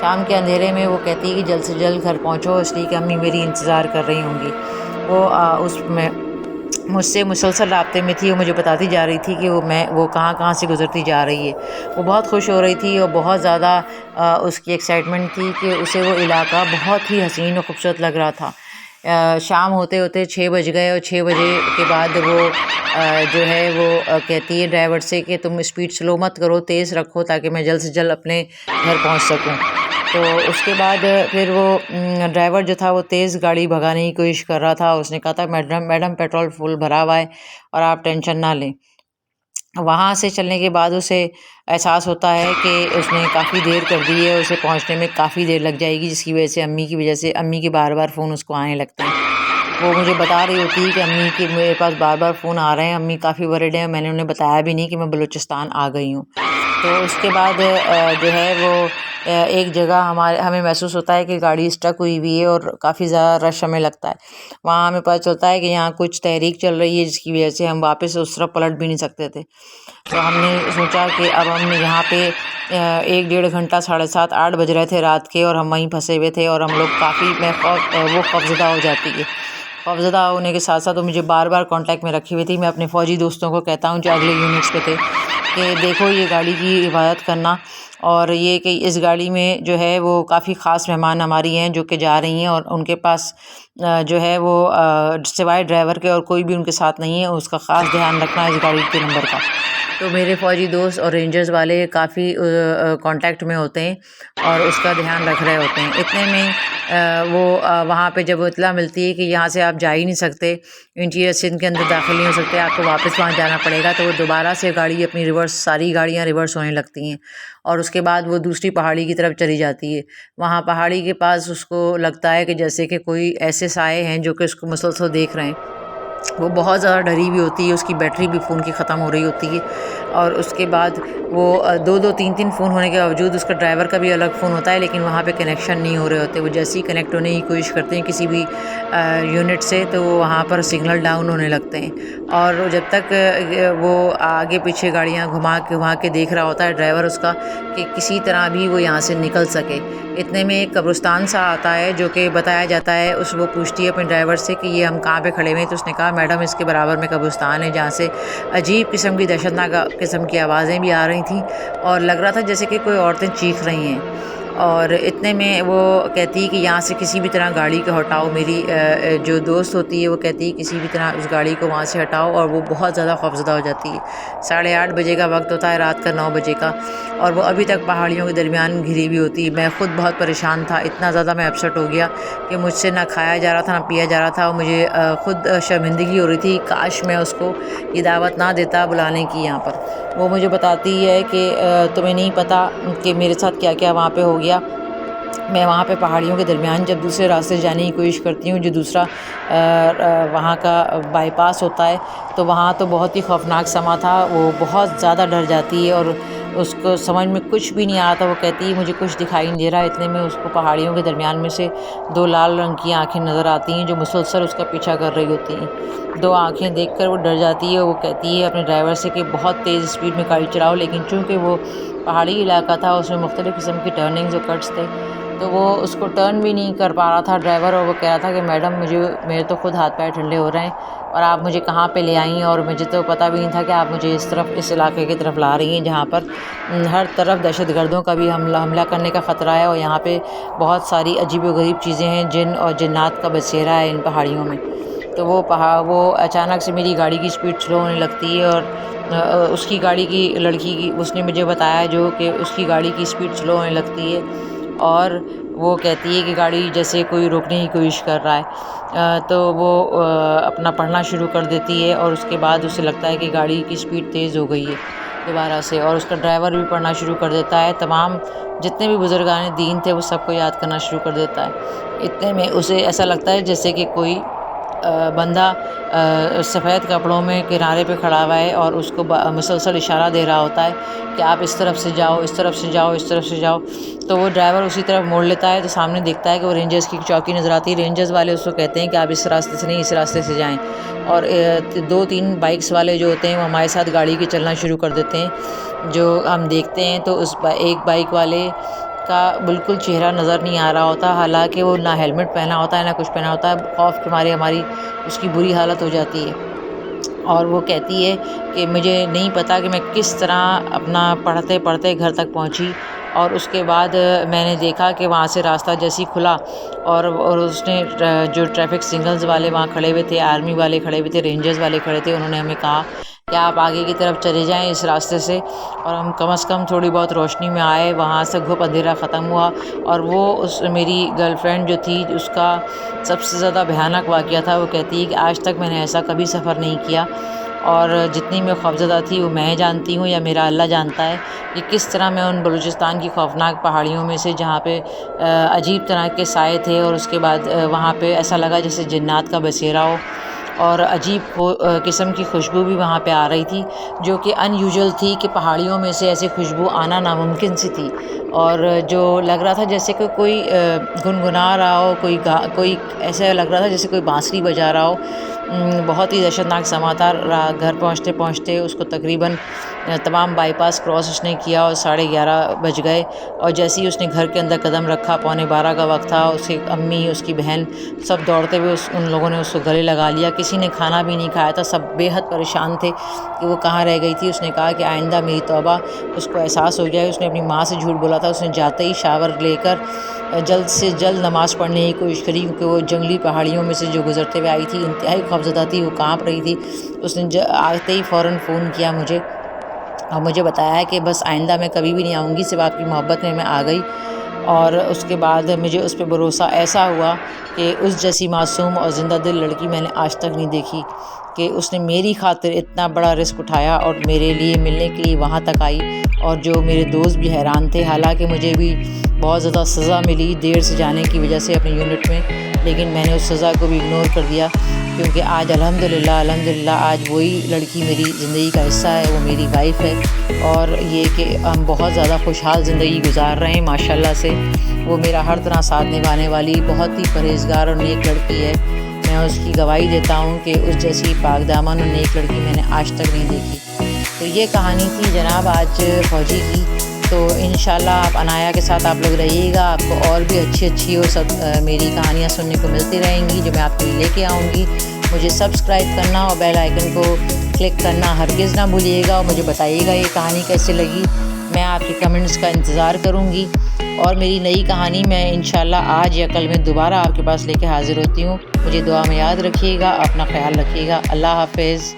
شام کے اندھیرے میں وہ کہتی ہے کہ جلد سے جلد گھر پہنچو، اس لیے کہ امی میری انتظار کر رہی ہوں گی۔ وہ اس میں مجھ سے مسلسل رابطے میں تھی، وہ مجھے بتاتی جا رہی تھی کہ وہ کہاں کہاں سے گزرتی جا رہی ہے۔ وہ بہت خوش ہو رہی تھی اور بہت زیادہ اس کی ایکسائٹمنٹ تھی کہ اسے وہ علاقہ بہت ہی حسین و خوبصورت لگ رہا تھا۔ شام ہوتے ہوتے 6 بج گئے اور 6 بجے کے بعد وہ جو ہے وہ کہتی ہے ڈرائیور سے کہ تم اسپیڈ سلو مت کرو، تیز رکھو تاکہ میں جلد سے جلد اپنے گھر پہنچ سکوں۔ تو اس کے بعد پھر وہ ڈرائیور جو تھا وہ تیز گاڑی بھگانے کی کوشش کر رہا تھا۔ اس نے کہا تھا میڈم پیٹرول فل بھرا ہوا ہے اور آپ ٹینشن نہ لیں۔ وہاں سے چلنے کے بعد اسے احساس ہوتا ہے کہ اس نے کافی دیر کر دی ہے، اسے پہنچنے میں کافی دیر لگ جائے گی، جس کی وجہ سے امی کے بار بار فون اس کو آنے لگتے ہیں۔ وہ مجھے بتا رہی ہوتی ہے کہ امی کے میرے پاس بار بار فون آ رہے ہیں، امی کافی ورڈ ہیں، میں نے انہیں بتایا بھی نہیں کہ میں بلوچستان آ گئی ہوں۔ تو اس کے بعد جو ہے وہ ایک جگہ ہمیں محسوس ہوتا ہے کہ گاڑی اسٹک ہوئی ہوئی ہے اور کافی زیادہ رش ہمیں لگتا ہے۔ وہاں ہمیں پتہ چلتا ہے کہ یہاں کچھ تحریک چل رہی ہے، جس کی وجہ سے ہم واپس اس طرف پلٹ بھی نہیں سکتے تھے۔ تو ہم نے سوچا کہ اب ہم یہاں پہ 1-1.5 گھنٹہ 7:30 8 بج رہے تھے رات کے اور ہم وہیں پھنسے ہوئے تھے اور ہم لوگ کافی وہ خوفزدہ ہو جاتی ہے۔ خوفزدہ ہونے کے ساتھ ساتھ وہ مجھے بار بار کانٹیکٹ میں رکھی ہوئی تھی۔ میں اپنے فوجی دوستوں کو کہتا ہوں جو اگلے یونٹس پہ تھے کہ دیکھو یہ گاڑی کی حفاظت کرنا، اور یہ کہ اس گاڑی میں جو ہے وہ کافی خاص مہمان ہماری ہیں جو کہ جا رہی ہیں اور ان کے پاس جو ہے وہ سوائے ڈرائیور کے اور کوئی بھی ان کے ساتھ نہیں ہے، اس کا خاص دھیان رکھنا اس گاڑی کے نمبر کا۔ تو میرے فوجی دوست اور رینجرز والے کافی کانٹیکٹ میں ہوتے ہیں اور اس کا دھیان رکھ رہے ہوتے ہیں۔ اتنے میں وہ وہاں پہ جب اطلاع ملتی ہے کہ یہاں سے آپ جا ہی نہیں سکتے، انٹیریئر سندھ کے اندر داخل نہیں ہو سکتے، آپ کو واپس وہاں جانا پڑے گا، تو وہ دوبارہ سے گاڑی اپنی ساری گاڑیاں ریورس ہونے لگتی ہیں اور اس کے بعد وہ دوسری پہاڑی کی طرف چلی جاتی ہے۔ وہاں پہاڑی کے پاس اس کو لگتا ہے کہ جیسے کہ کوئی ایسے سائے ہیں جو کہ اس کو مسلسل دیکھ رہے ہیں۔ وہ بہت زیادہ ڈری ہوئی ہوتی ہے، اس کی بیٹری بھی فون کی ختم ہو رہی ہوتی ہے، اور اس کے بعد وہ 2-2 3-3 فون ہونے کے باوجود اس کا ڈرائیور کا بھی الگ فون ہوتا ہے، لیکن وہاں پہ کنیکشن نہیں ہو رہے ہوتے۔ وہ جیسے ہی کنیکٹ ہونے کی کوشش کرتے ہیں کسی بھی یونٹ سے تو وہاں پر سگنل ڈاؤن ہونے لگتے ہیں، اور جب تک وہ آگے پیچھے گاڑیاں گھما کے دیکھ رہا ہوتا ہے ڈرائیور اس کا کہ کسی طرح بھی وہ یہاں سے نکل سکے۔ اتنے میں ایک قبرستان سا آتا ہے جو کہ بتایا جاتا ہے، وہ پوچھتی ہے اپنے ڈرائیور سے کہ یہ ہم کہاں پہ کھڑے ہوئے ہیں، تو اس نے کہا میڈم اس کے برابر میں قبرستان ہے، جہاں سے عجیب قسم کی دہشتناک قسم کی آوازیں بھی آ رہی تھیں اور لگ رہا تھا جیسے کہ کوئی عورتیں چیخ رہی ہیں۔ اور اتنے میں وہ کہتی ہے کہ یہاں سے کسی بھی طرح گاڑی کو ہٹاؤ، میری جو دوست ہوتی ہے وہ کہتی ہے کسی بھی طرح اس گاڑی کو وہاں سے ہٹاؤ، اور وہ بہت زیادہ خوفزدہ ہو جاتی ہے۔ 8:30 بجے کا وقت ہوتا ہے، رات کا 9 بجے کا، اور وہ ابھی تک پہاڑیوں کے درمیان گھری ہوئی ہوتی ہے۔ میں خود بہت پریشان تھا، اتنا زیادہ میں اپسٹ ہو گیا کہ مجھ سے نہ کھایا جا رہا تھا نہ پیا جا رہا تھا، اور مجھے خود شرمندگی ہو رہی تھی، کاش میں اس کو یہ دعوت نہ دیتا بلانے کی یہاں پر۔ وہ مجھے بتاتی ہے کہ تمہیں نہیں پتہ کہ میرے ساتھ کیا کیا وہاں پہ ہو گیا۔ میں وہاں پہ پہاڑیوں کے درمیان جب دوسرے راستے سے جانے کی کوشش کرتی ہوں، جو دوسرا وہاں کا بائی پاس ہوتا ہے، تو وہاں تو بہت ہی خوفناک سما تھا۔ وہ بہت زیادہ ڈر جاتی ہے اور اس کو سمجھ میں کچھ بھی نہیں آتا۔ وہ کہتی ہے مجھے کچھ دکھائی نہیں دے رہا۔ اتنے میں اس کو پہاڑیوں کے درمیان میں سے 2 لال رنگ کی آنکھیں نظر آتی ہیں جو مسلسل اس کا پیچھا کر رہی ہوتی ہیں۔ 2 آنکھیں دیکھ کر وہ ڈر جاتی ہے۔ وہ کہتی ہے اپنے ڈرائیور سے کہ بہت تیز اسپیڈ میں گاڑی چلاؤ، لیکن چونکہ وہ پہاڑی علاقہ تھا، اس میں مختلف قسم کی ٹرننگز اور کٹس تھے، تو وہ اس کو ٹرن بھی نہیں کر پا رہا تھا ڈرائیور، اور وہ کہہ رہا تھا کہ میڈم میرے تو خود ہاتھ پیر ٹھنڈے ہو رہے ہیں، اور آپ مجھے کہاں پہ لے آئیں، اور مجھے تو پتہ بھی نہیں تھا کہ آپ مجھے اس علاقے کی طرف لا رہی ہیں جہاں پر ہر طرف دہشت گردوں کا بھی حملہ کرنے کا خطرہ ہے، اور یہاں پہ بہت ساری عجیب و غریب چیزیں ہیں، جن اور جنات کا بسیرا ہے ان پہاڑیوں میں۔ تو وہ اچانک سے میری گاڑی کی اسپیڈ سلو ہونے لگتی ہے، اور اس کی گاڑی کی لڑکی کی اس نے مجھے بتایا جو کہ اس کی گاڑی کی اسپیڈ سلو ہونے لگتی ہے، اور وہ کہتی ہے کہ گاڑی جیسے کوئی روکنے کی کوشش کر رہا ہے، تو وہ اپنا پڑھنا شروع کر دیتی ہے، اور اس کے بعد اسے لگتا ہے کہ گاڑی کی اسپیڈ تیز ہو گئی ہے دوبارہ سے، اور اس کا ڈرائیور بھی پڑھنا شروع کر دیتا ہے، تمام جتنے بھی بزرگان دین تھے وہ سب کو یاد کرنا شروع کر دیتا ہے۔ اتنے میں اسے ایسا لگتا ہے جیسے کہ کوئی بندہ سفید کپڑوں میں کنارے پہ کھڑا ہوا ہے اور اس کو مسلسل اشارہ دے رہا ہوتا ہے کہ آپ اس طرف سے جاؤ، اس طرف سے جاؤ، اس طرف سے جاؤ۔ تو وہ ڈرائیور اسی طرف موڑ لیتا ہے تو سامنے دیکھتا ہے کہ وہ رینجرز کی چوکی نظر آتی ہے۔ رینجرز والے اس کو کہتے ہیں کہ آپ اس راستے سے نہیں، اس راستے سے جائیں، اور 2-3 بائکس والے جو ہوتے ہیں وہ ہمارے ساتھ گاڑی کے چلنا شروع کر دیتے ہیں، جو ہم دیکھتے ہیں۔ تو ایک بائک والے کا بالکل چہرہ نظر نہیں آ رہا ہوتا، حالانکہ وہ نہ ہیلمٹ پہنا ہوتا ہے نہ کچھ پہنا ہوتا ہے، خوف کے مارے ہماری اس کی بری حالت ہو جاتی ہے۔ اور وہ کہتی ہے کہ مجھے نہیں پتہ کہ میں کس طرح اپنا پڑھتے پڑھتے گھر تک پہنچی، اور اس کے بعد میں نے دیکھا کہ وہاں سے راستہ جیسی کھلا اور اس نے جو ٹریفک سگنلز والے وہاں کھڑے ہوئے تھے، آرمی والے کھڑے ہوئے تھے، رینجرز والے کھڑے تھے، انہوں نے ہمیں کہا کہ آپ آگے کی طرف چلے جائیں اس راستے سے، اور ہم کم از کم تھوڑی بہت روشنی میں آئے، وہاں سے گھپ اندھیرا ختم ہوا۔ اور وہ میری گرل فرینڈ جو تھی، اس کا سب سے زیادہ بھیانک واقعہ تھا۔ وہ کہتی ہے کہ آج تک میں نے ایسا کبھی سفر نہیں کیا، اور جتنی میں خوفزدہ تھی وہ میں جانتی ہوں یا میرا اللہ جانتا ہے کہ کس طرح میں ان بلوچستان کی خوفناک پہاڑیوں میں سے، جہاں پہ عجیب طرح کے سائے تھے، اور اس کے بعد وہاں پہ ایسا لگا جیسے جنات کا بسیرا ہو، اور عجیب قسم کی خوشبو بھی وہاں پہ آ رہی تھی جو کہ ان یوزول تھی، کہ پہاڑیوں میں سے ایسی خوشبو آنا ناممکن سی تھی، اور جو لگ رہا تھا جیسے کہ کوئی گنگنا رہا ہو، کوئی ایسا لگ رہا تھا جیسے کوئی بانسری بجا رہا ہو۔ بہت ہی دہشتناک سما تھا۔ گھر پہنچتے پہنچتے اس کو تقریباً تمام بائی پاس کراس اس نے کیا اور 11:30 بج گئے، اور جیسے ہی اس نے گھر کے اندر قدم رکھا، 11:45 کا وقت تھا، اس کی امی، اس کی بہن سب دوڑتے ہوئے ان لوگوں نے اس کو گلے لگا لیا۔ کسی نے کھانا بھی نہیں کھایا تھا، سب بے حد پریشان تھے کہ وہ کہاں رہ گئی تھی۔ اس نے کہا کہ آئندہ میری توبہ اس کو احساس ہو جائے۔ اس نے اپنی ماں سے جھوٹ بولا تھا۔ اس نے جاتے ہی شاور لے کر جلد سے جلد نماز پڑھنے کی کوشش کری، کیونکہ وہ جنگلی پہاڑیوں میں سے جو گزرتے ہوئے آئی تھی، انتہائی خوفزدہ تھی، وہ کانپ رہی تھی۔ اس نے آتے ہی فوراً فون کیا مجھے، اور مجھے بتایا کہ بس آئندہ میں کبھی بھی نہیں آؤں گی، صرف آپ کی محبت میں آ گئی۔ اور اس کے بعد مجھے اس پہ بھروسہ ایسا ہوا کہ اس جیسی معصوم اور زندہ دل لڑکی میں نے آج تک نہیں دیکھی، کہ اس نے میری خاطر اتنا بڑا رسک اٹھایا اور میرے لیے ملنے کے لیے وہاں تک آئی۔ اور جو میرے دوست بھی حیران تھے، حالانکہ مجھے بھی بہت زیادہ سزا ملی دیر سے جانے کی وجہ سے اپنے یونٹ میں، لیکن میں نے اس سزا کو بھی اگنور کر دیا، کیونکہ آج الحمدللہ آج وہی لڑکی میری زندگی کا حصہ ہے، وہ میری وائف ہے، اور یہ کہ ہم بہت زیادہ خوشحال زندگی گزار رہے ہیں ماشاءاللہ سے۔ وہ میرا ہر طرح ساتھ نبھانے والی بہت ہی پرہیزگار اور نیک لڑکی ہے۔ میں اس کی گواہی دیتا ہوں کہ اس جیسی پاک دامن اور نیک لڑکی میں نے آج تک نہیں دیکھی۔ تو یہ کہانی تھی جناب آج فوجی کی۔ تو انشاءاللہ آپ عنایا کے ساتھ آپ لوگ رہیے گا، آپ کو اور بھی اچھی اور سب میری کہانیاں سننے کو ملتی رہیں گی جو میں آپ کے لیے لے کے آؤں گی۔ مجھے سبسکرائب کرنا اور بیل آئیکن کو کلک کرنا ہرگز نہ بھولیے گا، اور مجھے بتائیے گا یہ کہانی کیسے لگی۔ میں آپ کی کمنٹس کا انتظار کروں گی، اور میری نئی کہانی میں انشاءاللہ آج یا کل میں دوبارہ آپ کے پاس لے کے حاضر ہوتی ہوں۔ مجھے دعا میں یاد رکھیے گا، اپنا خیال رکھیے گا۔ اللہ حافظ۔